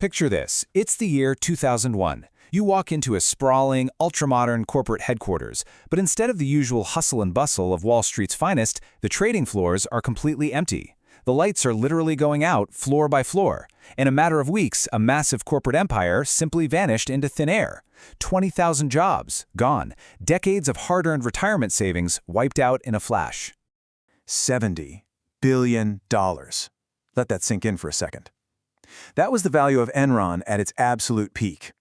Picture this. It's the year 2001. You walk into a sprawling, ultra-modern corporate headquarters, but instead of the usual hustle and bustle of Wall Street's finest, the trading floors are completely empty. The lights are literally going out floor by floor. In a matter of weeks, a massive corporate empire simply vanished into thin air. 20,000 jobs, gone. Decades of hard-earned retirement savings wiped out in a flash. $70 billion. Let that sink in for a second. That was the value of Enron at its absolute peak.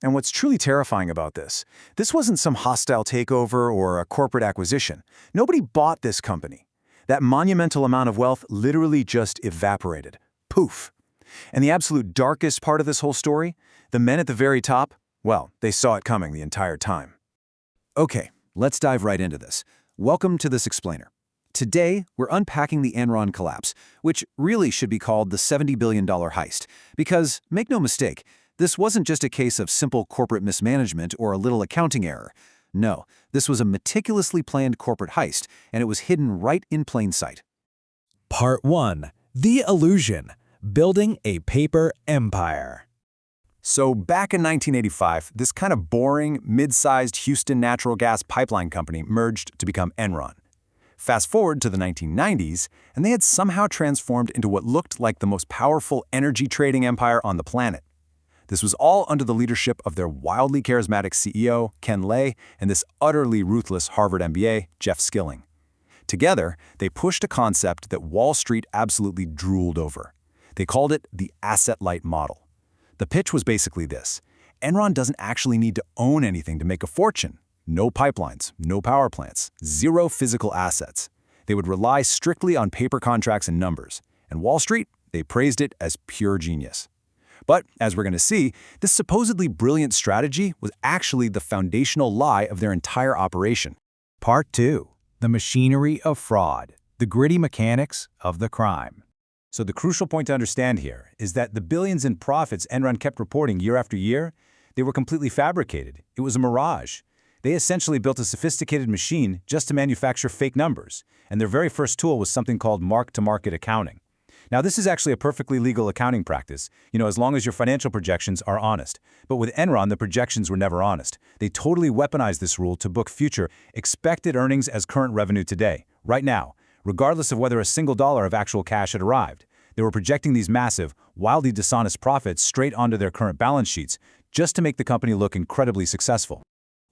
And what's truly terrifying about this wasn't some hostile takeover or a corporate acquisition. Nobody bought this company. That monumental amount of wealth literally just evaporated. Poof. And the absolute darkest part of this whole story, the men at the very top, well, they saw it coming the entire time. Okay, let's dive right into this. Welcome to this explainer. Today, we're unpacking the Enron collapse, which really should be called the $70 billion heist. Because, make no mistake, this wasn't just a case of simple corporate mismanagement or a little accounting error. No, this was a meticulously planned corporate heist, and it was hidden right in plain sight. Part 1. The Illusion. Building a Paper Empire. So back in 1985, this kind of boring, mid-sized Houston natural gas pipeline company merged to become Enron. Fast forward to the 1990s, and they had somehow transformed into what looked like the most powerful energy trading empire on the planet. This was all under the leadership of their wildly charismatic CEO, Ken Lay, and this utterly ruthless Harvard MBA, Jeff Skilling. Together, they pushed a concept that Wall Street absolutely drooled over. They called it the asset-light model. The pitch was basically this: Enron doesn't actually need to own anything to make a fortune. No pipelines, no power plants, zero physical assets. They would rely strictly on paper contracts and numbers. And Wall Street, they praised it as pure genius. But, as we're going to see, this supposedly brilliant strategy was actually the foundational lie of their entire operation. Part 2. The Machinery of Fraud. The Gritty Mechanics of the Crime. So the crucial point to understand here is that the billions in profits Enron kept reporting year after year, they were completely fabricated. It was a mirage. They essentially built a sophisticated machine just to manufacture fake numbers, and their very first tool was something called mark-to-market accounting. Now, this is actually a perfectly legal accounting practice, as long as your financial projections are honest. But with Enron, the projections were never honest. They totally weaponized this rule to book future expected earnings as current revenue today, right now, regardless of whether a single dollar of actual cash had arrived. They were projecting these massive, wildly dishonest profits straight onto their current balance sheets, just to make the company look incredibly successful.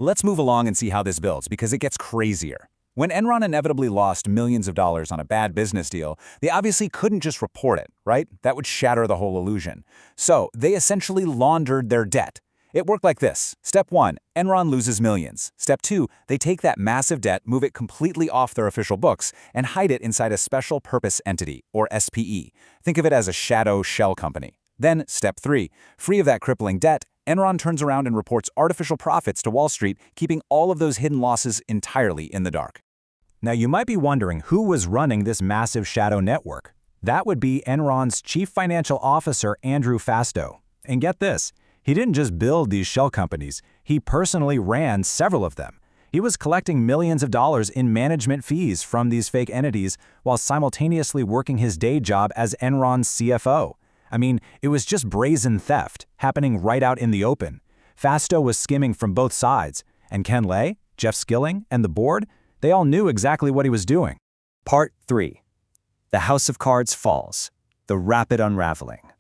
Let's move along and see how this builds, because it gets crazier. When Enron inevitably lost millions of dollars on a bad business deal, they obviously couldn't just report it, right? That would shatter the whole illusion. So they essentially laundered their debt. It worked like this. Step 1, Enron loses millions. Step 2, they take that massive debt, move it completely off their official books, and hide it inside a special purpose entity, or SPE. Think of it as a shadow shell company. Then, step 3, free of that crippling debt, Enron turns around and reports artificial profits to Wall Street, keeping all of those hidden losses entirely in the dark. Now, you might be wondering who was running this massive shadow network. That would be Enron's Chief Financial Officer, Andrew Fastow. And get this, he didn't just build these shell companies, he personally ran several of them. He was collecting millions of dollars in management fees from these fake entities while simultaneously working his day job as Enron's CFO. I mean, it was just brazen theft, happening right out in the open. Fastow was skimming from both sides, and Ken Lay, Jeff Skilling, and the board, they all knew exactly what he was doing. Part 3. The House of Cards Falls. The Rapid Unraveling.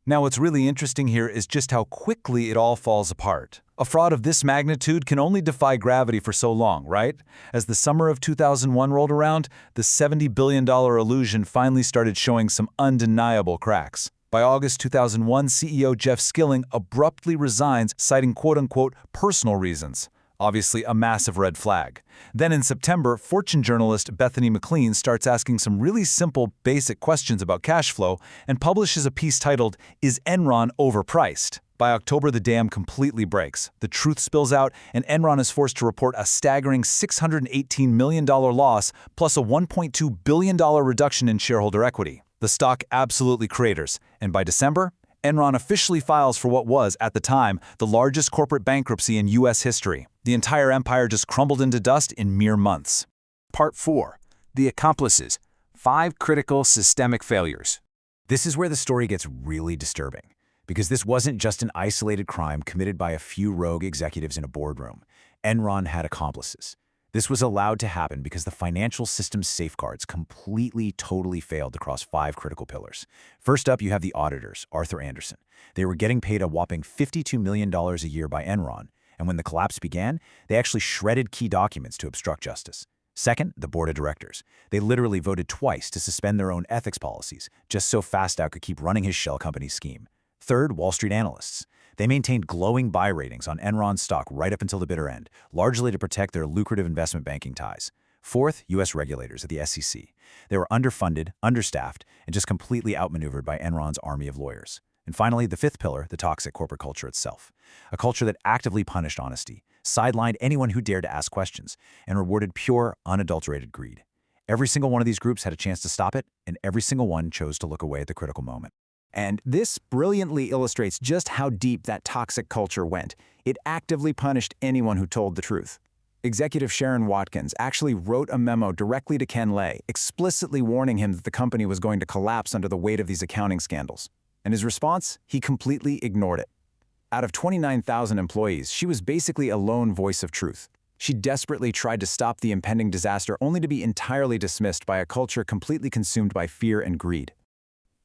Now, what's really interesting here is just how quickly it all falls apart. A fraud of this magnitude can only defy gravity for so long, right? As the summer of 2001 rolled around, the $70 billion illusion finally started showing some undeniable cracks. By August 2001, CEO Jeff Skilling abruptly resigns, citing quote-unquote personal reasons. Obviously a massive red flag. Then in September, Fortune journalist Bethany McLean starts asking some really simple, basic questions about cash flow and publishes a piece titled, "Is Enron Overpriced?" By October, the dam completely breaks. The truth spills out, and Enron is forced to report a staggering $618 million loss, plus a $1.2 billion reduction in shareholder equity. The stock absolutely craters, and by December, Enron officially files for what was, at the time, the largest corporate bankruptcy in U.S. history. The entire empire just crumbled into dust in mere months. Part 4. The Accomplices. 5 Critical Systemic Failures. This is where the story gets really disturbing. Because this wasn't just an isolated crime committed by a few rogue executives in a boardroom. Enron had accomplices. This was allowed to happen because the financial system's safeguards completely, totally failed across 5 critical pillars. First up, you have the auditors, Arthur Andersen. They were getting paid a whopping $52 million a year by Enron, and when the collapse began, they actually shredded key documents to obstruct justice. Second, the board of directors. They literally voted twice to suspend their own ethics policies, just so Fastow could keep running his shell company scheme. Third, Wall Street analysts. They maintained glowing buy ratings on Enron's stock right up until the bitter end, largely to protect their lucrative investment banking ties. Fourth, U.S. regulators at the SEC. They were underfunded, understaffed, and just completely outmaneuvered by Enron's army of lawyers. And finally, the fifth pillar, the toxic corporate culture itself. A culture that actively punished honesty, sidelined anyone who dared to ask questions, and rewarded pure, unadulterated greed. Every single one of these groups had a chance to stop it, and every single one chose to look away at the critical moment. And this brilliantly illustrates just how deep that toxic culture went. It actively punished anyone who told the truth. Executive Sharon Watkins actually wrote a memo directly to Ken Lay, explicitly warning him that the company was going to collapse under the weight of these accounting scandals. And his response? He completely ignored it. Out of 29,000 employees, she was basically a lone voice of truth. She desperately tried to stop the impending disaster only to be entirely dismissed by a culture completely consumed by fear and greed.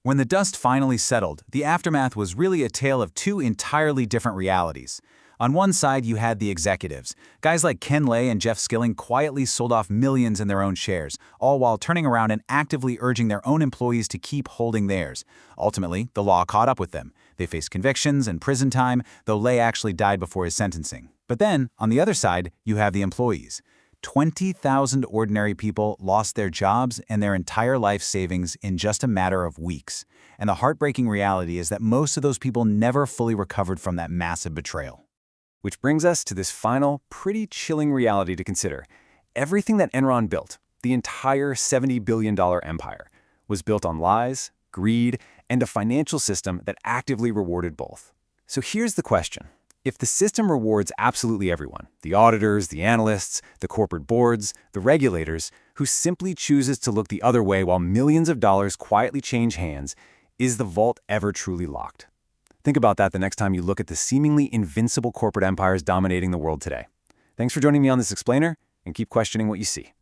When the dust finally settled, the aftermath was really a tale of 2 entirely different realities. On one side, you had the executives. Guys like Ken Lay and Jeff Skilling quietly sold off millions in their own shares, all while turning around and actively urging their own employees to keep holding theirs. Ultimately, the law caught up with them. They faced convictions and prison time, though Lay actually died before his sentencing. But then, on the other side, you have the employees. 20,000 ordinary people lost their jobs and their entire life savings in just a matter of weeks. And the heartbreaking reality is that most of those people never fully recovered from that massive betrayal. Which brings us to this final, pretty chilling reality to consider. Everything that Enron built, the entire $70 billion empire, was built on lies, greed, and a financial system that actively rewarded both. So here's the question. If the system rewards absolutely everyone, the auditors, the analysts, the corporate boards, the regulators, who simply chooses to look the other way while millions of dollars quietly change hands, is the vault ever truly locked? Think about that the next time you look at the seemingly invincible corporate empires dominating the world today. Thanks for joining me on this explainer, and keep questioning what you see.